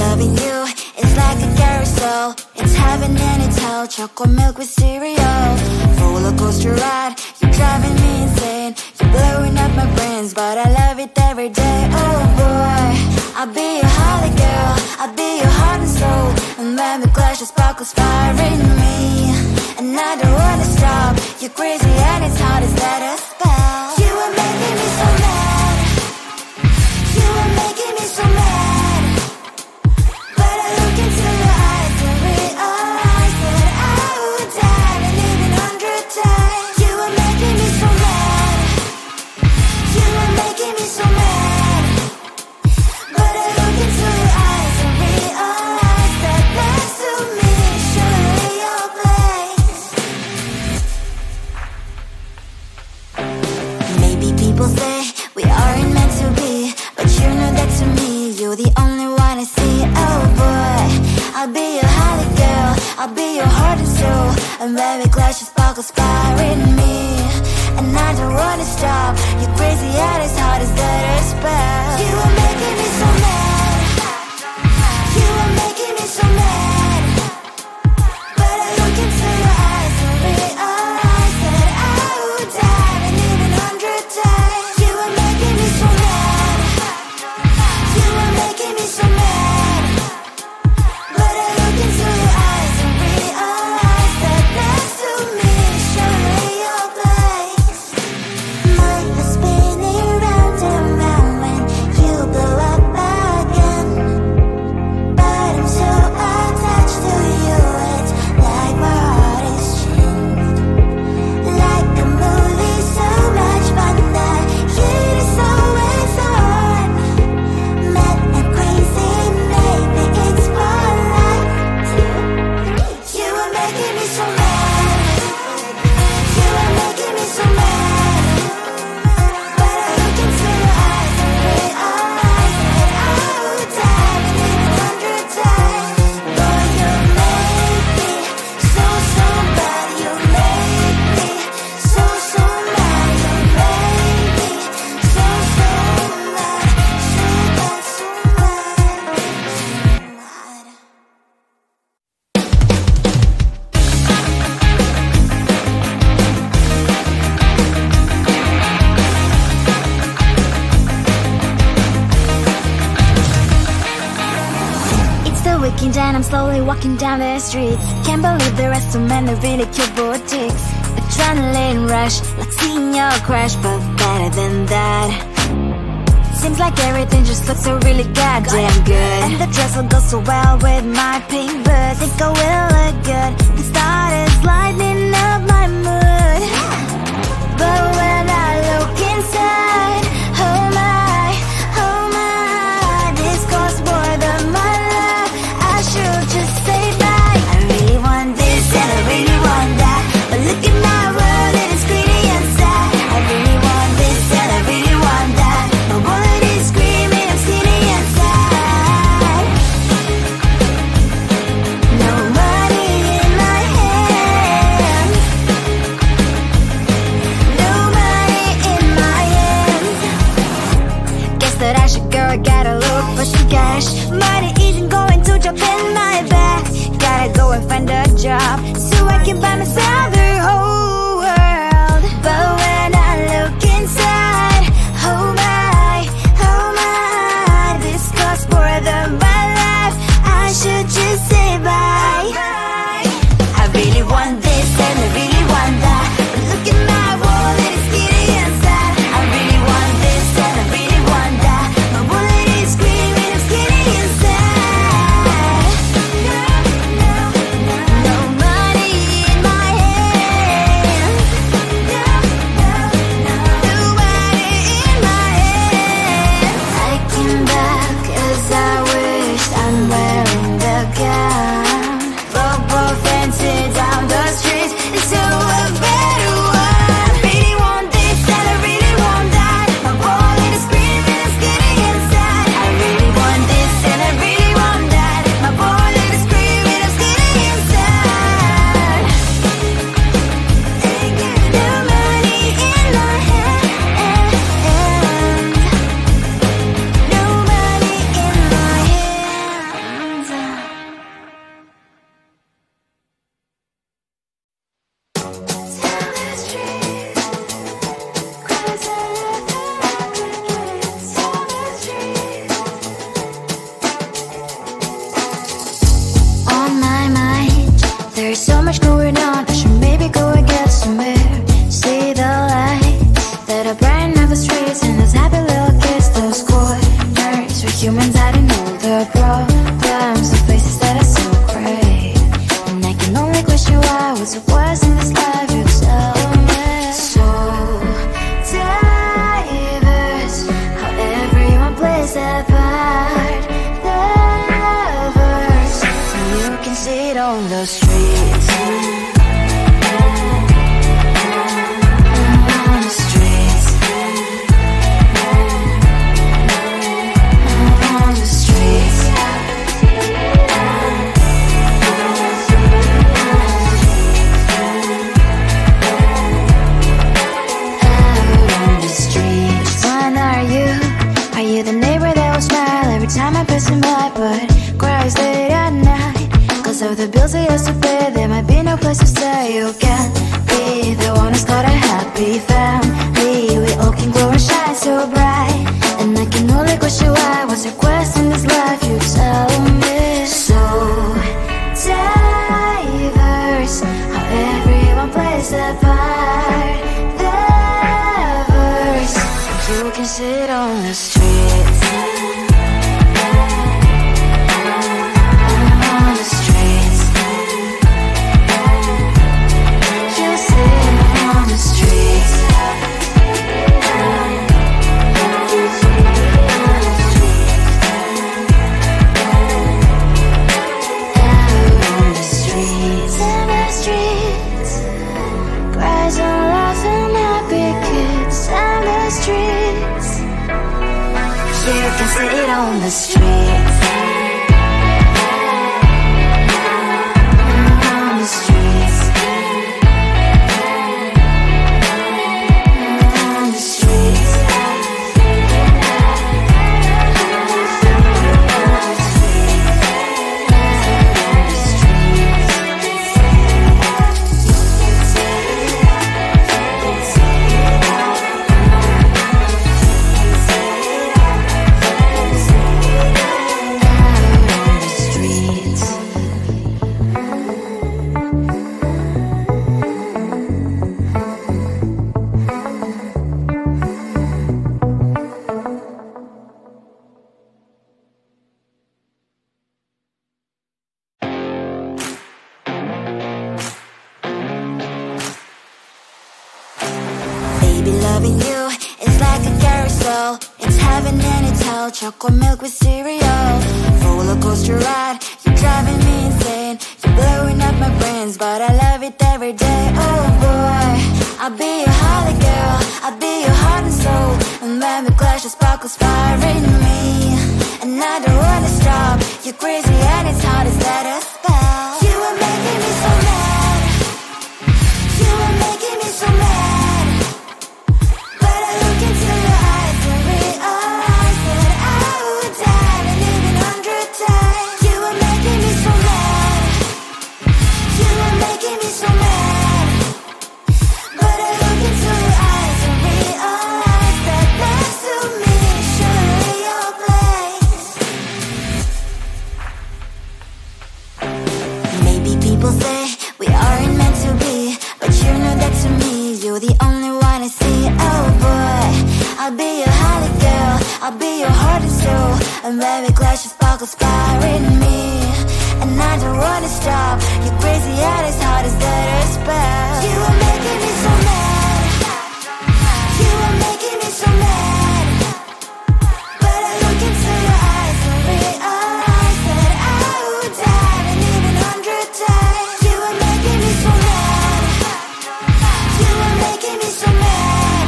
Loving you is like a carousel. It's heaven and it's hell. Chocolate milk with cereal. Roller coaster ride. You're driving me insane. You're blowing up my brains, but I love it every day. Oh boy, I'll be your holly girl. I'll be your heart and soul. And when we clash, the sparkles fire in me. And I don't wanna stop. You're crazy and it's hard as that a spell. You are making me so mad. You are making me so mad. But I look into your eyes and realize that I would die and even 100 times. You are making me so mad. You are making me so mad. But I look into your eyes and realize that next to me is surely your place. Maybe people say we aren't meant to be, but you know that to me, you're the only one I see. Oh boy, I'll be your holly girl. I'll be your heart and soul. And when we clash, the sparkles fire in me. And I don't wanna stop. You're crazy and as hard as that a spell. You are making me so mad. You are making me so mad. But I look into your eyes and realize that I would die and even 100 times. You are making me so mad. You are making me so mad. But I look into your eyes and realize that next to me is surely your place. Mind was spinning round and round when you blow up again. But I'm so attached to you, it's like my heart is chained. Like a movie, so much fun that heat is always on. Mad and crazy, maybe it's polite. You are making me so mad. You are making me so mad. But I look into your eyes and realize that I would die and even 100 times. Boy, you make me so, so bad. You make me so, so mad. You make me so, so mad. So bad, so mad, so mad. It's the weekend and I'm slowly walking down the streets. Can't believe there are so many really cute boutiques. Adrenaline rush, like seeing your crush, but better than that. Seems like everything just looks so really goddamn good. And the dress will go so well with my pink boots. Think I will look good. The start is lighting up my mood. But when I look inside, oh my, this costs more than my love. I should just say bye. I really want this and I really want that, but look at my world, it is pretty and sad. I really want this and I really want that. My wallet is screaming, I'm skinny and sad. No money in my hand. No money There's so much going on, I should maybe go and get some air. See the lights that are bright on the streets, and those happy little kids, those corners where humans hiding all their problems, the faces that are so gray. And I can only question why, what's the worst in this life, you tell me. So diverse, how everyone plays their part. Lovers, and you can see it on the streets. Time I pass him by, but cries late at night. Cause of the bills I used to pay, there might be no place to stay. You can't be the one who's got a happy family. We all can glow and shine so bright, and I can only question why. What's your quest in this life, you tell me. So diverse, how everyone plays their part. Lovers, you can sit on the streets. You can sit on the streets. On the streets. On the streets. Loving you is like a carousel. It's heaven and it's hell. Chocolate milk with cereal. Roller coaster ride. You're driving me insane. You're blowing up my brains, but I love it every day. Oh boy, I'll be your holly girl. I'll be your heart and soul. And when we clash, the sparkles fire in me. And I don't wanna stop. You're crazy and it's hard as let us spell. You are making me so mad. You are making me so mad. People say we aren't meant to be, but you know that to me, you're the only one I see. Oh boy, I'll be your holly girl. I'll be your heart and soul. And when we clash, the sparkles fire in me. And I don't wanna stop. You're crazy and as hard as that a spell. You are making me so mad. You are making me so mad. But I look into your eyes and realize that I would die and even 100 times. You are making me so mad. You are making me so mad.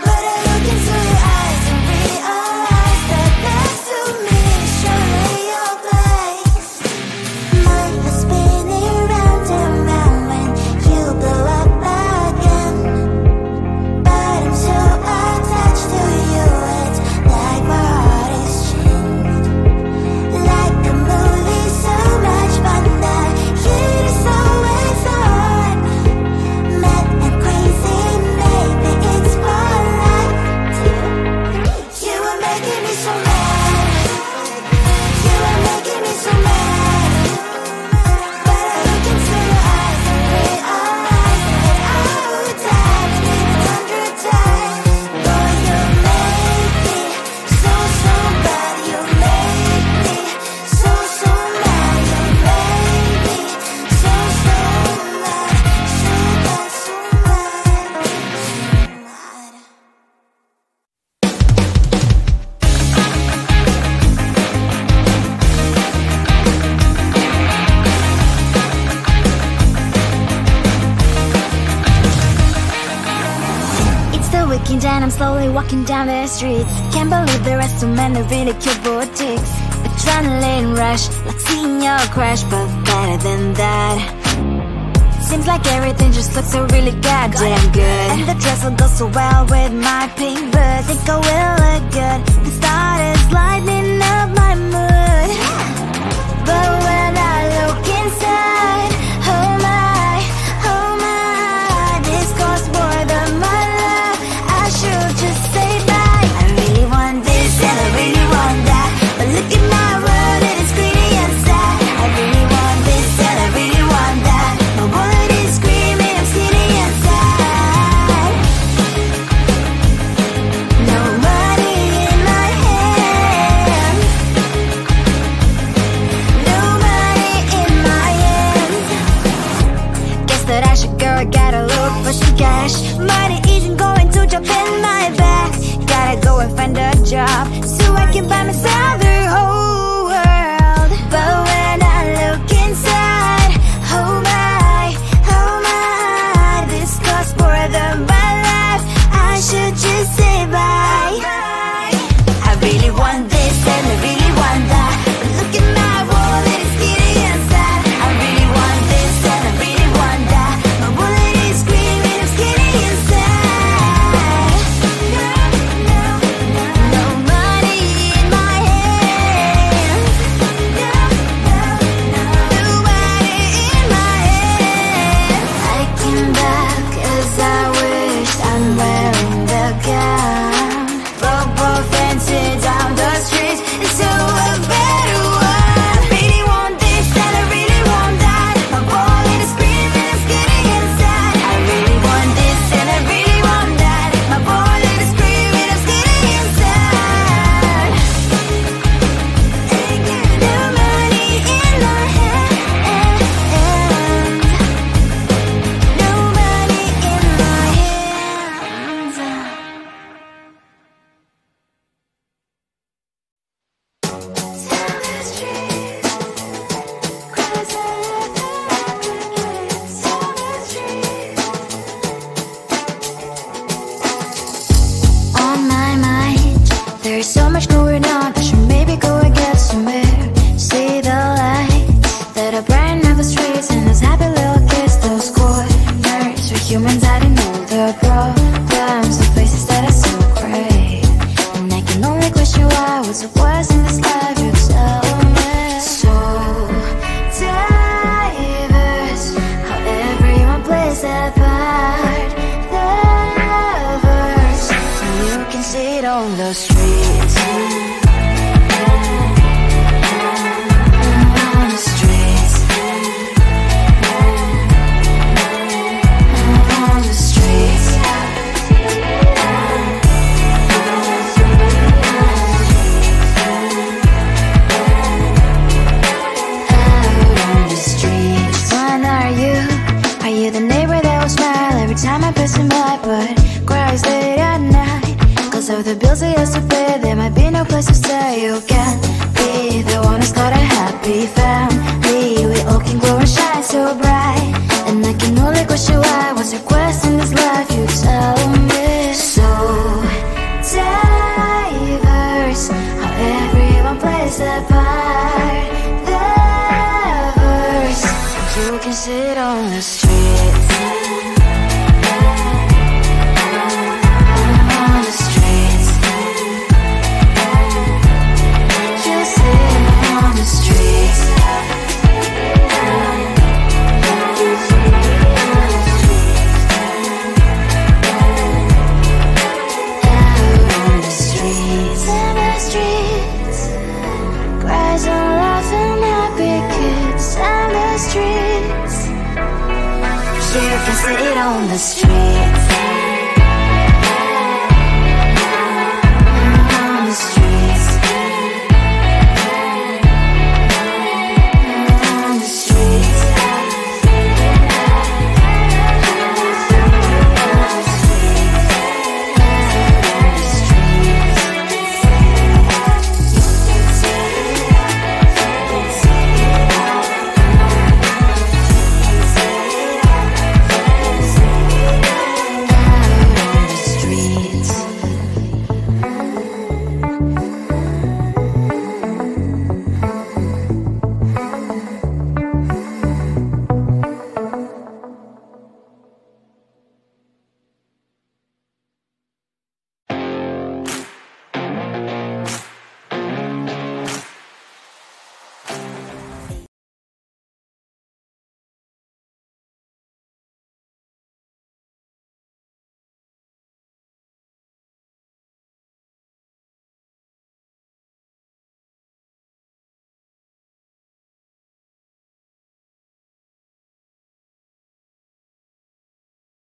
But I look into your eyes and realize that next to me is surely your place. My heart's spinning round and round when you blow up again. But I'm so attached. and I'm slowly walking down the streets. Can't believe there are so many really cute boutiques. Adrenaline rush, like seeing your crush, but better than that. Seems like everything just looks so really goddamn good. And the dress will go so well with my pink boots. Think I will look good. The start is lighting up my mood. But when I look inside, oh my, this costs more than my love. I should just say bye. I really want this and I really want that, but look at my world, it is pretty and sad. I really want this and I really want that. My wallet is screaming, I'm skinny and sad. No money in my hand, no money in my hand. Guess that I should go, I gotta look for some cash. Money isn't going to jump in my bag. Gotta go and find a job so I can buy myself the whole world. But when I look inside, oh my, this costs more than my life. I should just say bye. I really want this and I really want that, but look at my wallet, it's skinny and sad. I really want this and I really want that. My wallet is screaming, I'm skinny and sad. No money in my hand, no money in my hand. I came back as I wished, I'm wearing the gown. Broke both dancing down the streets into a better one. Really want this and I really want that. My wallet is screaming, I'm skinny and sad. I really want this and I really want that. My wallet is screaming, I'm skinny and sad. No money in my hand, no money in my hands. On my mind, there's so much going on. I should maybe go and get some air. See the lights that are brighten up the streets, and those happy little kids, those corners where humans hiding all their problems, the places that are so great. And I can only question why, what's the worst in this life, you tell me. So diverse, how everyone plays their part. Lovers, and you can see it on the streets. On the streets. On the streets. Out on the streets. When are you? Are you the neighbor that will smile every time I pass him by, but cries late at night? Cause of the bills he has to pay, there might be no place to stay. You can't be the one who's got a happy family. We all can glow and shine so bright, and I can only question why, what's your quest in this life, you tell me. So diverse, how everyone plays their part. Lovers, you can sit on the streets. On the streets. You sit on the streets. Out on the streets. On the streets. Cries and laughing happy kids. On the streets. You can sit on the streets.